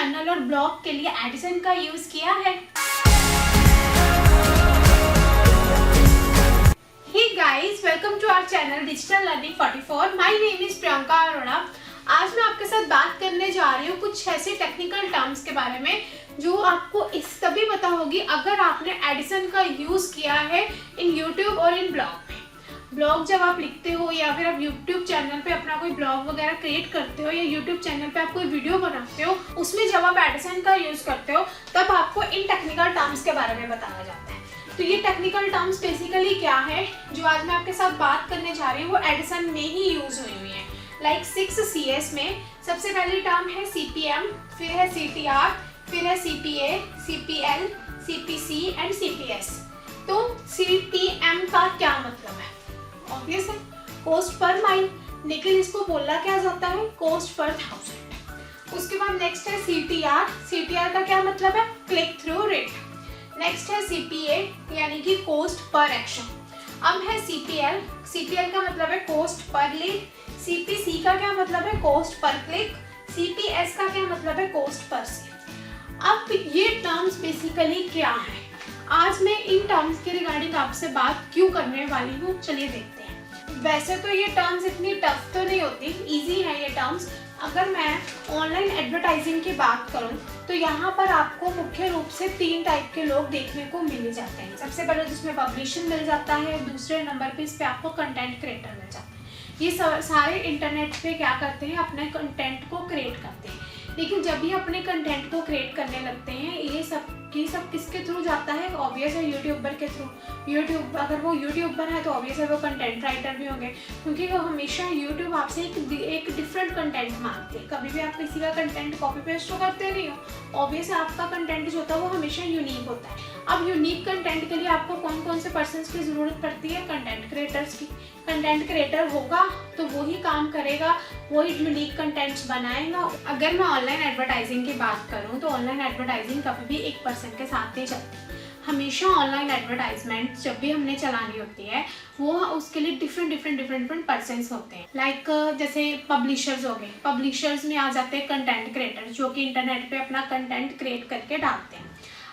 Channel और blog के लिए एडिसन का यूज किया है। Hey guys, welcome to our channel digital learning 44। My name is Priyanka Arora. आज मैं आपके साथ बात करने जा रही हूँ कुछ ऐसे टेक्निकल टर्म्स के बारे में जो आपको इस तभी पता होगी अगर आपने एडिसन का यूज किया है इन यूट्यूब और इन ब्लॉग में। ब्लॉग जब आप लिखते हो या फिर आप यूट्यूब चैनल पे अपना कोई ब्लॉग वगैरह क्रिएट करते हो या यूट्यूब चैनल पे आप कोई वीडियो बनाते हो, उसमें जब आप एडिसन का यूज करते हो तब आपको इन टेक्निकल टर्म्स के बारे में बताया जाता है। तो ये टेक्निकल टर्म्स बेसिकली क्या है जो आज मैं आपके साथ बात करने जा रही हूँ, वो एडिसन में ही यूज हुई है। लाइक 6CS में सबसे पहली टर्म है CPM, फिर है CTR, फिर है CPA, CPL, CPC and CPS। तो CPM का क्या मतलब है? ऑब्वियस है, कॉस्ट पर माइल, लेकिन इसको बोला क्या जाता है? Cost per 1000। उसके बाद नेक्स्ट है CTR। CTR का क्या मतलब है? Click through rate. नेक्स्ट है CPA यानी कि कॉस्ट पर एक्शन। अब है CPL। CPL का मतलब है कॉस्ट पर लीड। CPC का क्या मतलब है? Cost per click. CPS का क्या मतलब है? Cost per cell. अब ये टर्म्स बेसिकली क्या है? आज मैं इन टर्म्स के रिगार्डिंग आपसे बात क्यों करने वाली हूँ, चलिए देखते हैं। वैसे तो ये टर्म्स इतनी टफ तो नहीं होती, इजी है ये टर्म्स। अगर मैं ऑनलाइन एडवर्टाइजिंग की बात करूं तो यहाँ पर आपको मुख्य रूप से 3 टाइप के लोग देखने को मिल जाते हैं। सबसे पहले जिसमें पब्लिशर मिल जाता है, दूसरे नंबर पे इस पे आपको कंटेंट क्रिएटर मिल जाता है। ये सारे इंटरनेट पे क्या करते हैं? अपने कंटेंट को क्रिएट करते हैं। लेकिन जब भी अपने कंटेंट को क्रिएट करने लगते हैं ये सब किसके थ्रू जाता है? ऑब्वियस है यूट्यूबर के थ्रू। यूट्यूब, अगर वो यूट्यूबर है तो ऑब्वियस है वो कंटेंट राइटर भी होंगे, क्योंकि वो हमेशा यूट्यूब आपसे एक डिफरेंट कंटेंट मांगते हैं। कभी भी आप किसी का कंटेंट कॉपी पेस्ट तो करते नहीं हो। ऑब्वियस है आपका कंटेंट जो होता है वो हमेशा यूनिक होता है। अब यूनिक कंटेंट के लिए आपको कौन कौन से पर्सन्स की ज़रूरत पड़ती है? कंटेंट क्रिएटर्स की। कंटेंट क्रिएटर होगा तो वही काम करेगा, वही यूनिक कंटेंट्स बनाएगा। अगर मैं ऑनलाइन एडवर्टाइजिंग की बात करूं तो ऑनलाइन एडवर्टाइजिंग कभी भी एक पर्सन के साथ नहीं चलती। हमेशा ऑनलाइन एडवर्टाइजमेंट जब भी हमने चलानी होती है वो उसके लिए डिफरेंट पर्सन्स होते हैं। लाइक जैसे पब्लिशर्स हो गए, पब्लिशर्स में आ जाते हैं कंटेंट क्रिएटर जो कि इंटरनेट पे अपना कंटेंट क्रिएट करके डालते हैं।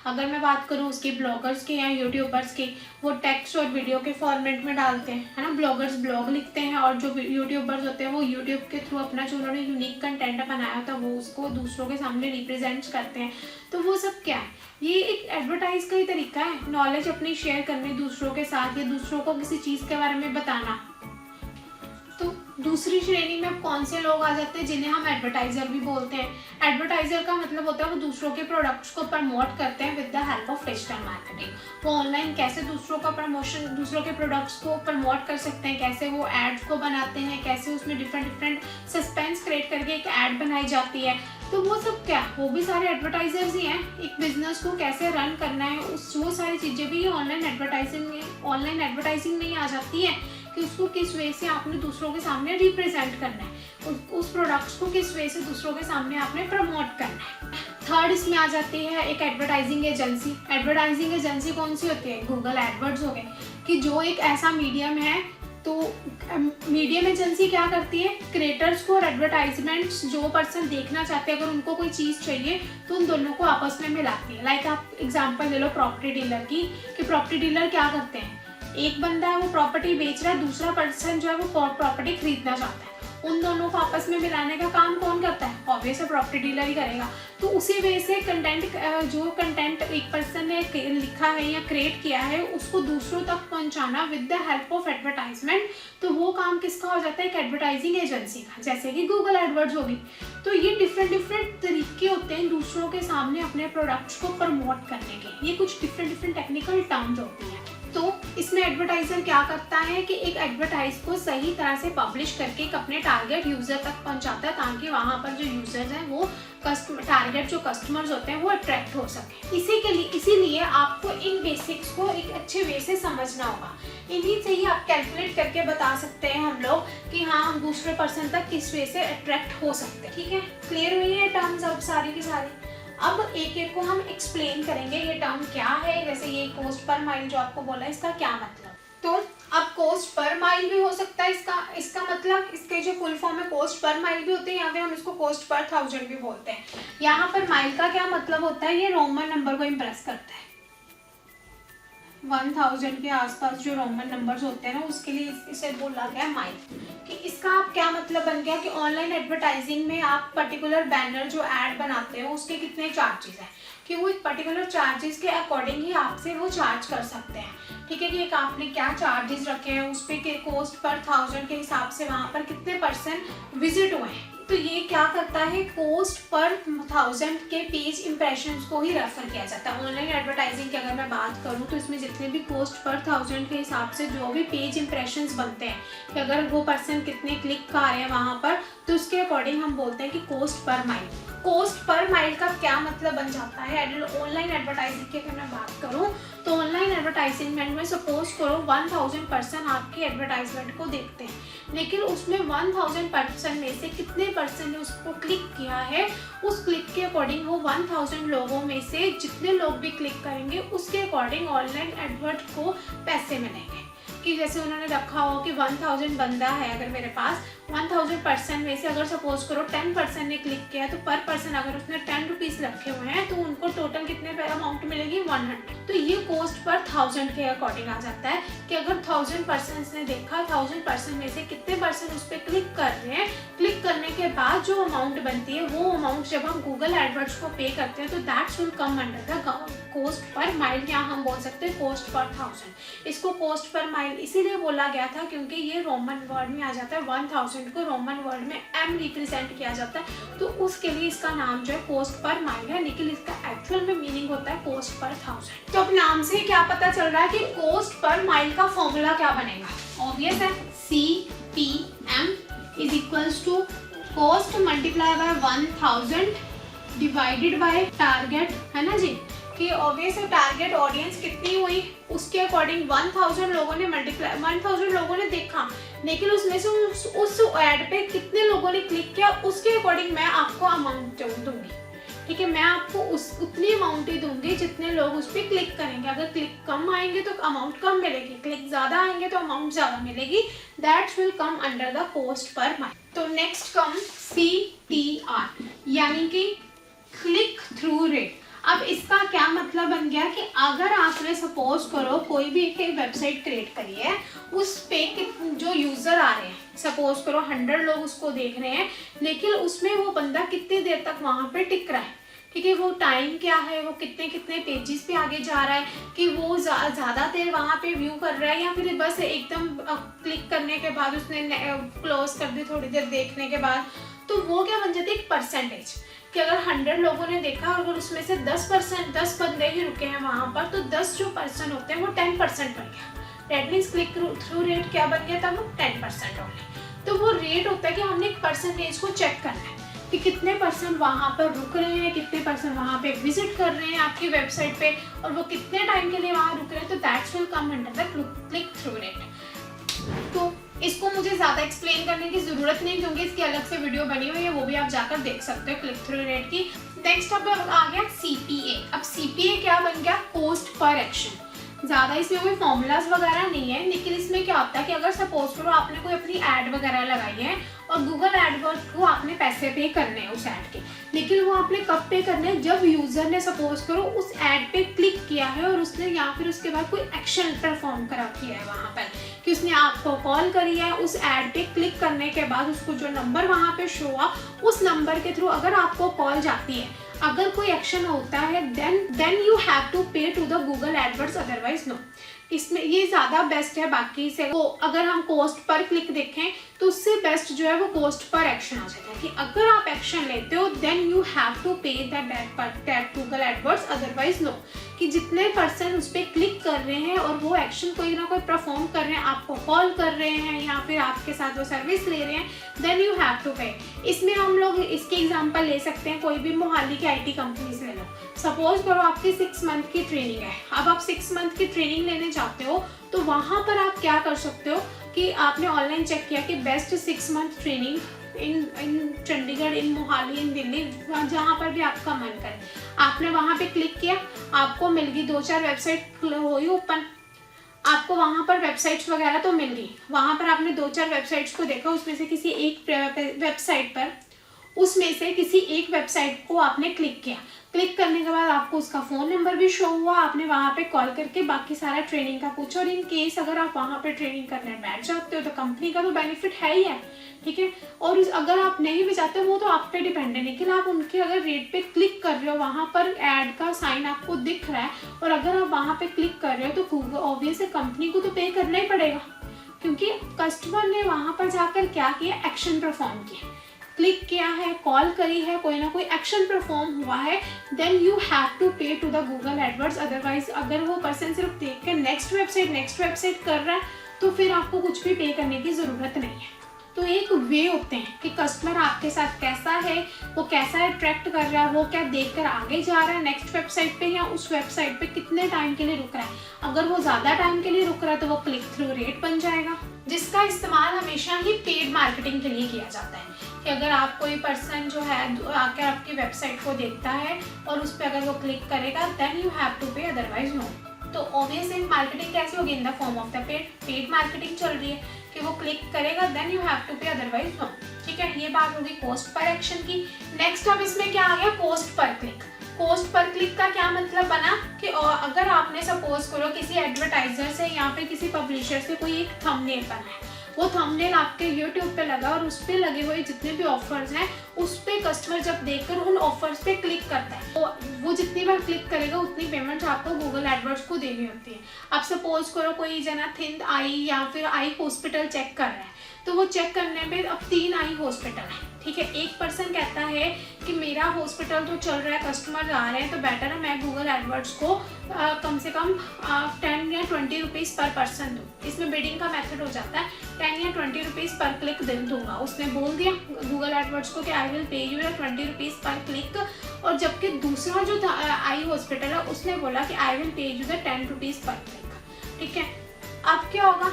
अगर मैं बात करूँ उसके ब्लॉगर्स के या यूट्यूबर्स के, वो टेक्स्ट और वीडियो के फॉर्मेट में डालते हैं, है ना। ब्लॉगर्स ब्लॉग लिखते हैं और जो यूट्यूबर्स होते हैं वो यूट्यूब के थ्रू अपना जो उन्होंने यूनिक कंटेंट बनाया होता है वो उसको दूसरों के सामने रिप्रेजेंट करते हैं। तो वो सब क्या है? ये एक एडवर्टाइज का ही तरीका है, नॉलेज अपनी शेयर करने दूसरों के साथ या दूसरों को किसी चीज़ के बारे में बताना। तो दूसरी श्रेणी में कौन से लोग आ जाते हैं जिन्हें हम एडवर्टाइजर भी बोलते हैं। एडवर्टाइजर का मतलब होता है वो दूसरों के प्रोडक्ट्स को प्रमोट करते हैं with the help of digital marketing. वो ऑनलाइन कैसे दूसरों का प्रमोशन, दूसरों के प्रोडक्ट्स को प्रमोट कर सकते हैं, कैसे वो एड्स को बनाते हैं, कैसे उसमें डिफरेंट सस्पेंस क्रिएट करके एक ऐड बनाई जाती है। तो वो सब क्या, वो भी सारे एडवर्टाइजर्स ही हैं। एक बिजनेस को कैसे रन करना है वो सारी चीज़ें भी ऑनलाइन एडवर्टाइजिंग में ही आ जाती है कि उसको किस वे से आपने दूसरों के सामने रिप्रेजेंट करना है, उस प्रोडक्ट्स को किस वे से दूसरों के सामने आपने प्रमोट करना है। थर्ड इसमें आ जाती है एक एडवर्टाइजिंग एजेंसी। एडवर्टाइजिंग एजेंसी कौन सी होती है? गूगल एडवर्ड्स हो गए, कि जो एक ऐसा मीडियम है। तो मीडियम एजेंसी क्या करती है? क्रिएटर्स को और एडवर्टाइजमेंट्स जो पर्सन देखना चाहते हैं अगर उनको कोई चीज़ चाहिए तो उन दोनों को आपस में मिलाती है। लाइक आप एग्जांपल ले लो प्रॉपर्टी डीलर की, कि प्रॉपर्टी डीलर क्या करते हैं? एक बंदा है वो प्रॉपर्टी बेच रहा है, दूसरा पर्सन जो है वो प्रॉपर्टी खरीदना चाहता है। उन दोनों को आपस में मिलाने का काम कौन करता है? ऑब्वियस है प्रॉपर्टी डीलर ही करेगा। तो उसी वजह से जो कंटेंट एक पर्सन ने लिखा है या क्रिएट किया है उसको दूसरों तक पहुंचाना with the help of advertisement, तो वो काम किसका हो जाता है? एक एडवर्टाइजिंग एजेंसी का, जैसे कि गूगल एडवर्ड्स होगी। तो ये डिफरेंट तरीके होते हैं दूसरों के सामने अपने प्रोडक्ट्स को प्रमोट करने के। ये कुछ डिफरेंट टेक्निकल टर्म्स होती हैं। तो इसमें एडवर्टाइजर क्या करता है कि एक एडवर्टाइज को सही तरह से पब्लिश करके एक अपने टारगेट यूजर तक पहुंचाता है, ताकि वहां पर जो यूजर्स हैं वो टारगेट जो कस्टमर्स होते हैं वो अट्रैक्ट हो सके। इसीलिए आपको इन बेसिक्स को एक अच्छे वे से समझना होगा। इन्हीं से ही आप कैलकुलेट करके बता सकते हैं हम लोग कि हाँ हम दूसरे पर्सन तक किस वे से अट्रैक्ट हो सकते हैं। ठीक है, क्लियर हुई है टर्म्स अब सारी की सारी। अब एक एक को हम एक्सप्लेन करेंगे ये टर्म क्या है। जैसे ये कॉस्ट पर माइल जो आपको बोला इसका क्या मतलब। तो अब कॉस्ट पर माइल भी हो सकता है इसका मतलब इसके जो फुल फॉर्म है कॉस्ट पर माइल भी होते हैं या फिर हम इसको कॉस्ट पर 1000 भी बोलते हैं। यहाँ पर माइल का क्या मतलब होता है, ये रोमन नंबर को इम्प्रेस करता है। 1000 के आसपास जो रोमन नंबर्स होते हैं ना उसके लिए इसे बोला गया है माइल। कि इसका आप क्या मतलब बन गया कि ऑनलाइन एडवर्टाइजिंग में आप पर्टिकुलर बैनर जो ऐड बनाते हो उसके कितने चार्जेस हैं, कि वो एक पर्टिकुलर चार्जेस के अकॉर्डिंग ही आपसे वो चार्ज कर सकते हैं। ठीक है कि एक आपने क्या चार्जेस रखे हैं उस पर कॉस्ट पर 1000 के हिसाब से वहाँ पर कितने % विजिट हुए हैं। तो ये क्या करता है, कॉस्ट पर 1000 के पेज इंप्रेशंस को ही रेफर किया जाता है। ऑनलाइन एडवर्टाइजिंग की अगर मैं बात करूँ तो इसमें जितने भी कॉस्ट पर 1000 के हिसाब से जो भी पेज इंप्रेशंस बनते हैं कि अगर वो पर्सन कितने क्लिक कर रहे हैं वहाँ पर, तो उसके अकॉर्डिंग हम बोलते हैं कि cost per mile. Cost per mile का क्या मतलब बन जाता है ऑनलाइन एडवर्टाइजिंग की अगर मैं बात करूँ तो ऑनलाइन एडवर्टाइजमेंट में सपोज करो 1000 पर्सन आपके एडवर्टाइजमेंट को देखते हैं, लेकिन उसमें 1000 पर्सन में से कितने पर्सन ने उसको क्लिक किया है, उस क्लिक के अकॉर्डिंग वो 1000 लोगों में से जितने लोग भी क्लिक करेंगे उसके अकॉर्डिंग ऑनलाइन एडवर्ट को पैसे मिलेंगे। कि जैसे उन्होंने रखा हो कि 1000 बंदा है, अगर मेरे पास 1000 पर्सन में से अगर सपोज करो 10% ने क्लिक किया तो पर पर्सन अगर उसने 10 रुपीज़ रखे हुए हैं तो उनको टोटल कितने अमाउंट मिलेगी 100। तो ये कॉस्ट पर 1000 के अकॉर्डिंग आ जाता है कि अगर 1000 पर्सन ने देखा, 1000 पर्सन में से कितने पर्सन उस पर क्लिक कर रहे हैं, क्लिक करने के बाद जो अमाउंट बनती है वो अमाउंट जब हम गूगल एडवर्ड्स को पे करते हैं तो that's will come under the cost per mile, या हम बोल सकते हैं कॉस्ट पर 1000। इसको कॉस्ट पर माइल इसीलिए बोला गया था क्योंकि ये रोमन वर्ड में आ जाता है। 1000 को रोमन वर्ड में m रिप्रेजेंट किया जाता है, तो उसके लिए इसका नाम जो है कॉस्ट पर माइल है, लेकिन इसका एक्चुअल में मीनिंग होता है कॉस्ट पर 1000। तो अब नाम से क्या पता चल रहा है कि कॉस्ट पर माइल का फॉर्मूला क्या बनेगा, ऑब्वियस है CPM is equals to cost multiply by 1000 divided by target, है ना जी। कि ऑब्वियस है टारगेट ऑडियंस कितनी हुई उसके अकॉर्डिंग 1000 लोगों ने मल्टीप्लाई 1000 लोगों ने देखा, लेकिन उसमें से उस ऐड पे कितने लोगों ने क्लिक किया उसके अकॉर्डिंग मैं आपको अमाउंट दूंगी। ठीक है, मैं आपको उतनी अमाउंट ही दूंगी जितने लोग उस पर क्लिक करेंगे। अगर क्लिक कम आएंगे तो अमाउंट कम मिलेगी, क्लिक ज़्यादा आएंगे तो अमाउंट ज़्यादा मिलेगी। That will come under the cost per mile. तो नेक्स्ट कम CTR यानी कि क्लिक थ्रू रेट। अब इसका क्या मतलब बन गया कि अगर आपने सपोज करो कोई भी एक वेबसाइट क्रिएट करी है, उस पे जो यूज़र आ रहे हैं, सपोज करो 100 लोग उसको देख रहे हैं, लेकिन उसमें वो बंदा कितनी देर तक वहाँ पे टिक रहा है। ठीक है, वो टाइम क्या है, वो कितने कितने पेजेस पे आगे जा रहा है, कि वो ज़्यादा देर वहाँ पे व्यू कर रहा है या फिर बस एकदम क्लिक करने के बाद उसने क्लोज कर दी थोड़ी देर देखने के बाद। तो वो क्या बन जाती है एक परसेंटेज, कि अगर 100 लोगों ने देखा अगर उसमें से 10 बंदे ही रुके हैं वहाँ पर, तो 10 जो पर्सन होते हैं वो 10% बन गया। That means click through rate क्या बन गया था, वो 10% ओनली। तो वो रेट होता है कि हमने एक परसेंटेज को चेक करना है कि कितने पर्सन वहाँ पर रुक रहे हैं, कितने पर्सन वहाँ पे विजिट कर रहे हैं आपकी वेबसाइट पे, और वो कितने टाइम के लिए वहाँ रुक रहे हैं। तो that's will come under the click through rate. तो इसको मुझे ज़्यादा एक्सप्लेन करने की ज़रूरत नहीं क्योंकि इसकी अलग से वीडियो बनी हुई है, वो भी आप जाकर देख सकते हो क्लिक थ्रू रेट की। नेक्स्ट अब आ गया CPA। अब CPA क्या बन गया, कॉस्ट पर एक्शन। ज़्यादा इसमें कोई फॉर्मूलाज वगैरह नहीं है, लेकिन इसमें क्या होता है कि अगर सपोज करो आपने कोई अपनी ऐड वगैरह लगाई है और गूगल एडवर्ड को आपने पैसे पे करने हैं उस ऐड के, लेकिन वो आपने कब पे करने हैं, जब यूज़र ने सपोज करो उस ऐड पे क्लिक किया है और उसने या फिर उसके बाद कोई एक्शन परफॉर्म करा किया है वहाँ पर, कि उसने आपको कॉल करी है, उस ऐड पे क्लिक करने के बाद उसको जो नंबर वहाँ पे शो हुआ उस नंबर के थ्रू अगर आपको कॉल जाती है, अगर कोई एक्शन होता है then you have to pay to the Google AdWords, otherwise no. इसमें ये ज़्यादा बेस्ट है बाकी से। वो अगर हम कॉस्ट पर क्लिक देखें तो उससे बेस्ट जो है वो कॉस्ट पर एक्शन आ जाता है, कि अगर आप एक्शन लेते हो then you have to pay that Google AdWords, otherwise no. कि जितने पर्सन उस पर क्लिक कर रहे हैं और वो एक्शन कोई ना कोई परफॉर्म कर रहे हैं, आपको कॉल कर रहे हैं या फिर आपके साथ वो सर्विस ले रहे हैं, देन यू हैव टू पे। इसमें हम लोग इसके एग्जांपल ले सकते हैं, कोई भी मोहाली की IT कंपनीज ले लो। सपोज करो आपकी 6 मंथ की ट्रेनिंग है, अब आप 6 मंथ की ट्रेनिंग लेने चाहते हो तो वहाँ पर आप क्या कर सकते हो कि आपने ऑनलाइन चेक किया कि best 6 month training in Chandigarh, in Mohali, in Delhi, जहाँ पर भी आपका मन करे, आपने वहाँ पे क्लिक किया, आपको मिल गई 2-4 वेबसाइट हुई ओपन। आपको वहाँ पर वेबसाइट्स वगैरह तो मिल गई, वहाँ पर आपने 2-4 वेबसाइट्स को देखा, उसमें से किसी एक वेबसाइट पर, उसमें से किसी एक वेबसाइट को आपने क्लिक किया। क्लिक करने के बाद आपको उसका फ़ोन नंबर भी शो हुआ, आपने वहाँ पे कॉल करके बाकी सारा ट्रेनिंग का पूछा, और इन केस अगर आप वहाँ पे ट्रेनिंग करने बैठ जाते हो तो कंपनी का तो बेनिफिट है ही है, ठीक है। और अगर आप नहीं भी चाहते वो तो आप पे डिपेंड है, लेकिन आप उनके अगर रेट पे क्लिक कर रहे हो, वहाँ पर ऐड का साइन आपको दिख रहा है, और अगर आप वहाँ पे क्लिक कर रहे हो तो ऑब्वियसली कंपनी को तो पे करना ही पड़ेगा, क्योंकि कस्टमर ने वहाँ पर जाकर क्या किया, एक्शन परफॉर्म किया, क्लिक किया है, कॉल करी है, कोई ना कोई एक्शन परफॉर्म हुआ है, then you have to pay to the Google AdWords. Otherwise अगर वो पर्सन सिर्फ देख के नेक्स्ट वेबसाइट कर रहा है तो फिर आपको कुछ भी पे करने की ज़रूरत नहीं है। तो एक वे होते हैं कि कस्टमर आपके साथ कैसा है, वो कैसा अट्रैक्ट कर रहा है, वो क्या देखकर आगे जा रहा है नेक्स्ट वेबसाइट पे, या उस वेबसाइट पे कितने टाइम के लिए रुक रहा है। अगर वो ज़्यादा टाइम के लिए रुक रहा है तो वो क्लिक थ्रू रेट बन जाएगा, जिसका इस्तेमाल हमेशा ही पेड मार्केटिंग के लिए किया जाता है। कि अगर आप कोई पर्सन जो है आकर आपकी वेबसाइट को देखता है और उस पर अगर वो क्लिक करेगा देन यू हैव टू पे, अदरवाइज नो। तो ऑब्वियसली मार्केटिंग कैसे होगी, in the form of the paid marketing चल रही है कि वो क्लिक करेगा देन यू हैव टू पे, अदरवाइज नो, ठीक है। ये बात होगी कॉस्ट पर एक्शन की। नेक्स्ट अब इसमें क्या आ गया, cost per click. Cost per click का क्या मतलब बना कि अगर आपने सपोज करो किसी एडवर्टाइजर से या फिर किसी पब्लिशर से कोई एक थंबनेल बनाया, वो थंबनेल आपके YouTube पे लगा और उस पर लगे हुए जितने भी ऑफर्स हैं उस पर कस्टमर जब देखकर उन ऑफर्स पे क्लिक करता है, तो वो जितनी बार क्लिक करेगा उतनी पेमेंट आपको गूगल एडवर्ड्स को देनी होती है। अब सपोज करो कोई जना थिंद आई या फिर आई हॉस्पिटल चेक कर रहा है, तो वो चेक करने पे अब 3 आई हॉस्पिटल है, ठीक है। एक पर्सन कहता है कि मेरा हॉस्पिटल तो चल रहा है, कस्टमर आ रहे हैं, तो बेटर है मैं गूगल एडवर्ड्स को कम से कम 10 या 20 रुपीज़ पर पर्सन दूँ। इसमें बिडिंग का मेथड हो जाता है, 10 या 20 रुपीज़ पर क्लिक दूंगा। उसने बोल दिया गूगल एडवर्ड्स को कि I will pay you 20 rupees पर क्लिक, और जबकि दूसरा जो आई हॉस्पिटल है उसने बोला कि I will pay you 10 rupees पर क्लिक, ठीक है। अब क्या होगा,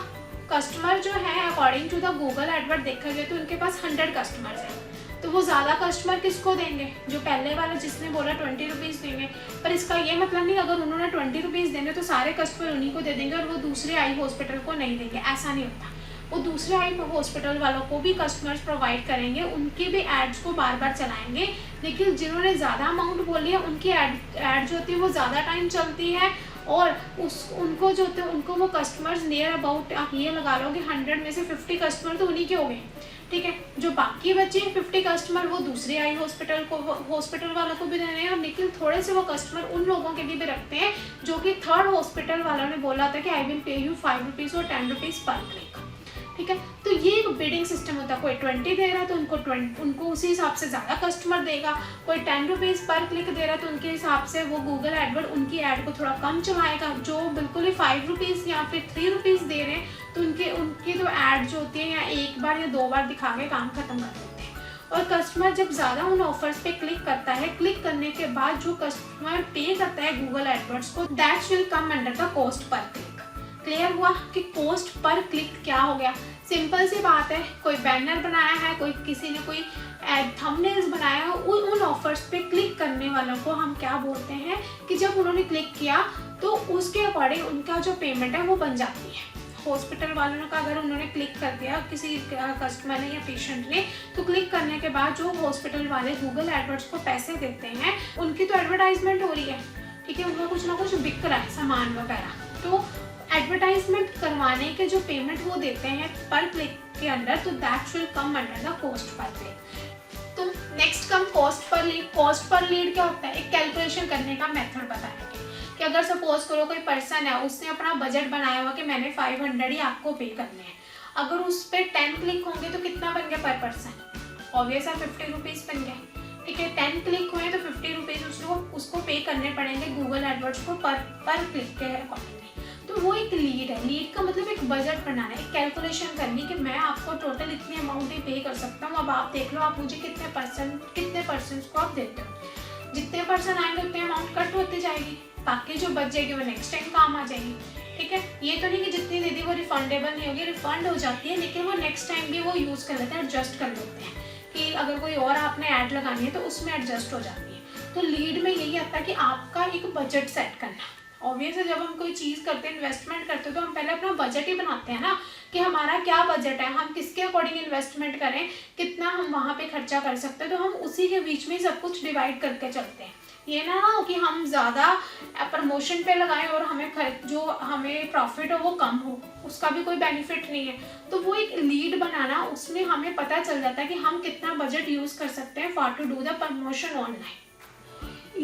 कस्टमर जो है according to the Google AdWord देखा जाए तो उनके पास 100 कस्टमर्स हैं, तो वो ज़्यादा कस्टमर किसको देंगे, जो पहले वाला जिसने बोला 20 रुपीज़ देंगे। पर इसका ये मतलब नहीं अगर उन्होंने 20 रुपीज़ देंगे तो सारे कस्टमर उन्हीं को दे देंगे और वो दूसरे आई हॉस्पिटल को नहीं देंगे, ऐसा नहीं होता। वो दूसरे आई हॉस्पिटल वालों को भी कस्टमर्स प्रोवाइड करेंगे, उनके भी एड्स को बार बार चलाएंगे, लेकिन जिन्होंने ज़्यादा अमाउंट बोली है उनकी एड जो होती है वो ज़्यादा टाइम चलती है, और उनको जो होते हैं उनको वो कस्टमर्स नियर अबाउट आप ये लगा लो कि 100 में से 50 कस्टमर तो उन्हीं के हो गए, ठीक है। जो बाकी बचे 50 कस्टमर वो दूसरे आई हॉस्पिटल वालों को भी देने हैं, और लेकिन थोड़े से वो कस्टमर उन लोगों के लिए भी रखते हैं जो कि थर्ड हॉस्पिटल वालों ने बोला था कि I will pay you 5 rupees और 10 रुपीज़ पर क्लिक, ठीक है। तो ये एक बिडिंग सिस्टम होता है, कोई 20 दे रहा है तो उनको उसी हिसाब से ज़्यादा कस्टमर देगा, कोई 10 रुपीज़ पर क्लिक दे रहा है तो उनके हिसाब से वो गूगल एडवर्ड उनकी ऐड को थोड़ा कम चलाएगा। जो बिल्कुल ही 5 रुपीज़ या फिर 3 रुपीज़ दे रहे हैं तो उनकी तो ऐड जो होती है या एक बार या 2 बार दिखा के काम खत्म कर देते हैं। और कस्टमर जब ज़्यादा उन ऑफर्स पे क्लिक करता है, क्लिक करने के बाद जो कस्टमर पे करता है गूगल एडवर्ड्स को, that will come under the cost per click. Clear हुआ कि कॉस्ट पर क्लिक क्या हो गया, सिंपल सी बात है। कोई बैनर बनाया है, किसी ने कोई थंबनेल्स बनाया है, उन ऑफर्स पे क्लिक करने वालों को हम क्या बोलते हैं कि जब उन्होंने क्लिक किया तो उसके अकॉर्डिंग उनका जो पेमेंट है वो बन जाती है। हॉस्पिटल वालों का अगर उन्होंने क्लिक कर दिया किसी कस्टमर ने या पेशेंट ने, तो क्लिक करने के बाद जो हॉस्पिटल वाले गूगल एडवर्ड्स को पैसे देते हैं उनकी तो एडवर्टाइजमेंट हो रही है, ठीक है, उनका कुछ ना कुछ बिक रहा है सामान वगैरह, तो एडवर्टाइजमेंट करवाने के जो पेमेंट वो देते हैं पर क्लिक के अंदर, तो that will come under the cost per click. तो next come cost per lead. Cost per lead क्या होता है, एक कैलकुलेशन करने का मेथड बताएंगे कि अगर सपोज करो कोई पर्सन है, उसने अपना बजट बनाया हुआ कि मैंने 500 ही आपको पे करने हैं, अगर उस पर 10 क्लिक होंगे तो कितना बन गया पर पर्सन, ऑब्वियस है 50 रुपीज़ बन गया, ठीक है। 10 क्लिक हुए तो 50 रुपीज़ उसको पे करने पड़ेंगे गूगल एडवर्ड्स को पर क्लिक के अकॉर्डिंगली। तो वो एक लीड है। लीड का मतलब एक बजट बनाना, एक कैलकुलेशन करनी कि मैं आपको टोटल इतनी अमाउंट ही पे कर सकता हूँ, अब आप देख लो आप मुझे कितने परसेंट को आप देते हो। जितने पर्सन आएंगे उतने अमाउंट कट होती जाएगी, बाकी जो बच जाएगी वो नेक्स्ट टाइम काम आ जाएगी, ठीक है। ये तो नहीं कि जितनी दे दी वो रिफंडेबल नहीं होगी, रिफंड हो जाती है, लेकिन वो नेक्स्ट टाइम भी वो यूज़ कर लेते हैं, एडजस्ट कर लेते हैं कि अगर कोई और आपने ऐड लगानी है तो उसमें एडजस्ट हो जाती है। तो लीड में यही आता है कि आपका एक बजट सेट करना, ऑब्वियस है, जब हम कोई चीज़ करते हैं, इन्वेस्टमेंट करते हैं, तो हम पहले अपना बजट ही बनाते हैं ना कि हमारा क्या बजट है, हम किसके अकॉर्डिंग इन्वेस्टमेंट करें, कितना हम वहाँ पे खर्चा कर सकते हैं, तो हम उसी के बीच में सब कुछ डिवाइड करके चलते हैं। ये ना हो कि हम ज़्यादा प्रमोशन पे लगाएं और हमें जो हमें प्रॉफिट हो वो कम हो, उसका भी कोई बेनिफिट नहीं है। तो वो एक लीड बनाना, उसमें हमें पता चल जाता है कि हम कितना बजट यूज़ कर सकते हैं for to do the promotion online.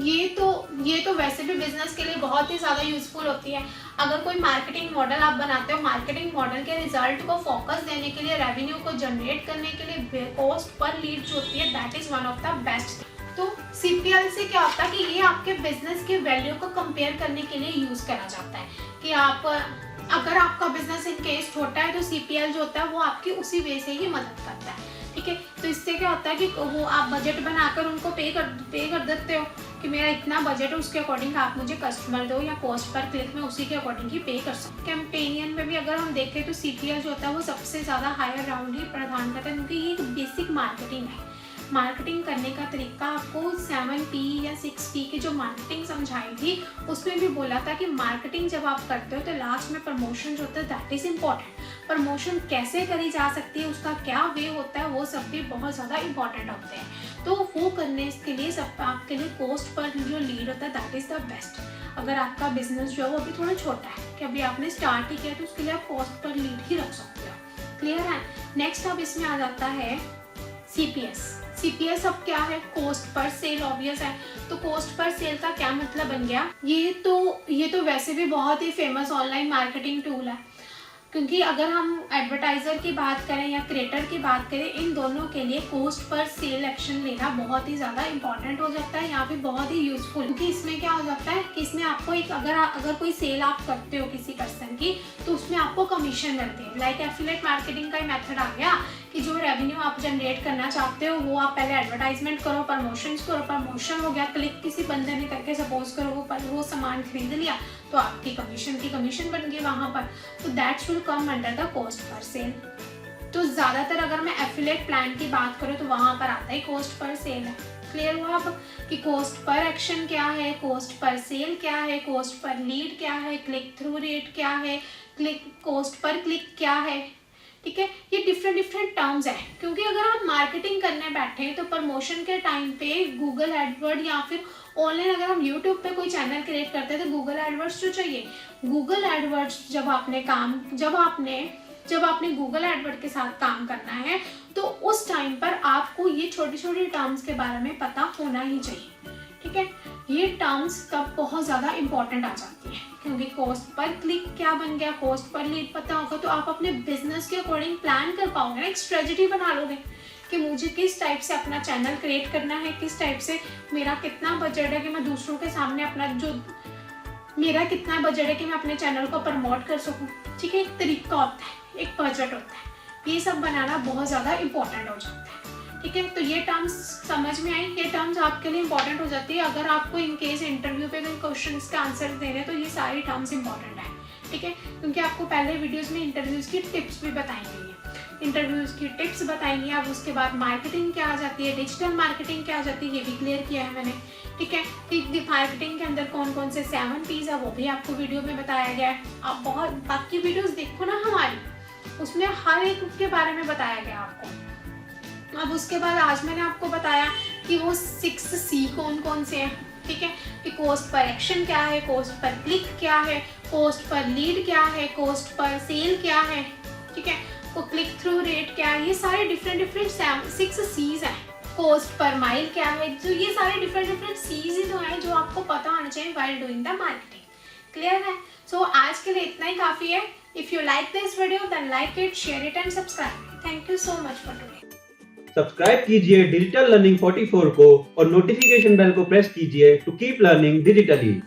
ये तो वैसे भी बिजनेस के लिए बहुत ही ज़्यादा यूजफुल होती है। अगर कोई मार्केटिंग मॉडल आप बनाते हो, मार्केटिंग मॉडल के रिजल्ट को फोकस देने के लिए, रेवेन्यू को जनरेट करने के लिए कॉस्ट पर लीड जो होती है, that is one of the best. तो CPL से क्या होता है कि ये आपके बिजनेस के वैल्यू को कंपेयर करने के लिए यूज़ करा जाता है कि आप अगर आपका बिजनेस इन केस छोटा है तो CPL जो होता है वो आपकी उसी वे से ही मदद करता है। ठीक है, तो इससे क्या होता है कि वो आप बजट बनाकर उनको पे कर देते हो कि मेरा इतना बजट है, उसके अकॉर्डिंग आप मुझे कस्टमर दो, या कॉस्ट पर क्लिक में उसी के अकॉर्डिंग ही पे कर सकते। कैंपेनियन में भी अगर हम देखें तो CPL जो होता है वो सबसे ज़्यादा हायर राउंड ही प्रदान करता है, क्योंकि ये एक बेसिक मार्केटिंग है। मार्केटिंग करने का तरीका आपको 7P या 6P की जो मार्केटिंग समझाई थी उसमें भी बोला था कि मार्केटिंग जब आप करते हो तो लास्ट में प्रमोशन जो होता है दैट इज़ इम्पॉर्टेंट। प्रमोशन कैसे करी जा सकती है, उसका क्या वे होता है, वो सब भी बहुत ज़्यादा इंपॉर्टेंट होते हैं। तो वो करने के लिए सब आपके लिए कॉस्ट पर जो लीड होता है दैट इज़ द बेस्ट। अगर आपका बिजनेस जो है वो अभी थोड़ा छोटा है कि अभी आपने स्टार्ट ही किया, तो उसके लिए आप कॉस्ट पर लीड ही रख सकते हो। क्लियर है। नेक्स्ट अब इसमें आ जाता है CPS अब क्या है, कॉस्ट पर सेल। ऑब्वियस है, तो कॉस्ट पर सेल का क्या मतलब बन गया, ये तो वैसे भी बहुत ही फेमस ऑनलाइन मार्केटिंग टूल है, क्योंकि अगर हम एडवर्टाइजर की बात करें या क्रिएटर की बात करें, इन दोनों के लिए कॉस्ट पर सेल एक्शन लेना बहुत ही ज़्यादा इंपॉर्टेंट हो जाता है, यहाँ पे बहुत ही यूजफुल। क्योंकि इसमें क्या हो जाता है कि इसमें आपको एक अगर कोई सेल आप करते हो किसी पर्सन की, तो उसमें आपको कमीशन मिलती है। लाइक एफिलिएट मार्केटिंग का ही मेथड आ गया कि जो रेवेन्यू आप जनरेट करना चाहते हो वो आप पहले एडवर्टाइजमेंट करो, प्रमोशन हो गया, क्लिक किसी बंदे ने करके सपोज करो वो सामान खरीद लिया, तो आपकी कमीशन बन गई वहाँ पर। तो that's will come under the cost per sale. तो ज़्यादातर अगर मैं एफिलिएट प्लान की बात करूँ तो वहाँ पर आता ही कॉस्ट पर सेल है। क्लियर हुआ अब कि कॉस्ट पर एक्शन क्या है, कॉस्ट पर सेल क्या है, कॉस्ट पर लीड क्या है, क्लिक थ्रू रेट क्या है, कॉस्ट पर क्लिक क्या है। ठीक है, ये डिफरेंट टर्म्स है, क्योंकि अगर आप मार्केटिंग करने बैठे हैं तो प्रमोशन के टाइम पे गूगल एडवर्ड या फिर ऑनलाइन अगर हम यूट्यूब पे कोई चैनल क्रिएट करते हैं तो गूगल एडवर्ड्स जो चाहिए। गूगल एडवर्ड्स जब आपने गूगल एडवर्ड के साथ काम करना है तो उस टाइम पर आपको ये छोटी छोटी टर्म्स के बारे में पता होना ही चाहिए। ठीक है, ये टर्म्स तब बहुत ज़्यादा इंपॉर्टेंट आ जाती है, क्योंकि कॉस्ट पर क्लिक क्या बन गया, कॉस्ट पर लीड पता होगा तो आप अपने बिजनेस के अकॉर्डिंग प्लान कर पाओगे ना, एक स्ट्रेटजी बना लोगे कि मुझे किस टाइप से अपना चैनल क्रिएट करना है, किस टाइप से मेरा कितना बजट है कि मैं दूसरों के सामने मेरा कितना बजट है कि मैं अपने चैनल को प्रमोट कर सकूं। ठीक है, एक तरीका होता है, एक बजट होता है, ये सब बनाना बहुत ज़्यादा इंपॉर्टेंट हो जाता है। ठीक है, तो ये टर्म्स समझ में आई, ये टर्म्स आपके लिए इंपॉर्टेंट हो जाती है। अगर आपको इन केस इंटरव्यू पे कोई क्वेश्चंस के आंसर देने तो ये सारी टर्म्स इंपॉर्टेंट है। ठीक है, क्योंकि आपको पहले वीडियोस में इंटरव्यूज़ की टिप्स भी बताई गई है, इंटरव्यूज़ की टिप्स बताएंगे। अब उसके बाद मार्केटिंग क्या आ जाती है, डिजिटल मार्केटिंग क्या आ जाती है, ये भी क्लियर किया है मैंने। ठीक है, कि मार्केटिंग के अंदर कौन कौन से 7Ps है वो भी आपको वीडियो में बताया गया है। आप बहुत बाकी वीडियोज़ देखो ना हमारी, उसमें हर एक के बारे में बताया गया आपको। अब उसके बाद आज मैंने आपको बताया कि वो 6C कौन कौन से हैं। ठीक है, कि कॉस्ट पर एक्शन क्या है, कॉस्ट पर क्लिक क्या है, कॉस्ट पर लीड क्या है, कॉस्ट पर सेल क्या है। ठीक है, को क्लिक थ्रू रेट क्या है, ये सारे डिफरेंट 6Cs हैं। कॉस्ट पर माइल क्या है, जो ये सारे डिफरेंट Cs ही तो हैं जो आपको पता होना चाहिए while doing the marketing. Clear है। सो आज के लिए इतना ही काफ़ी है। If you like this video then like it, share it and subscribe. Thank you so much for today. Subscribe कीजिए डिजिटल लर्निंग 44 को और नोटिफिकेशन बेल को प्रेस कीजिए टू कीप लर्निंग डिजिटली।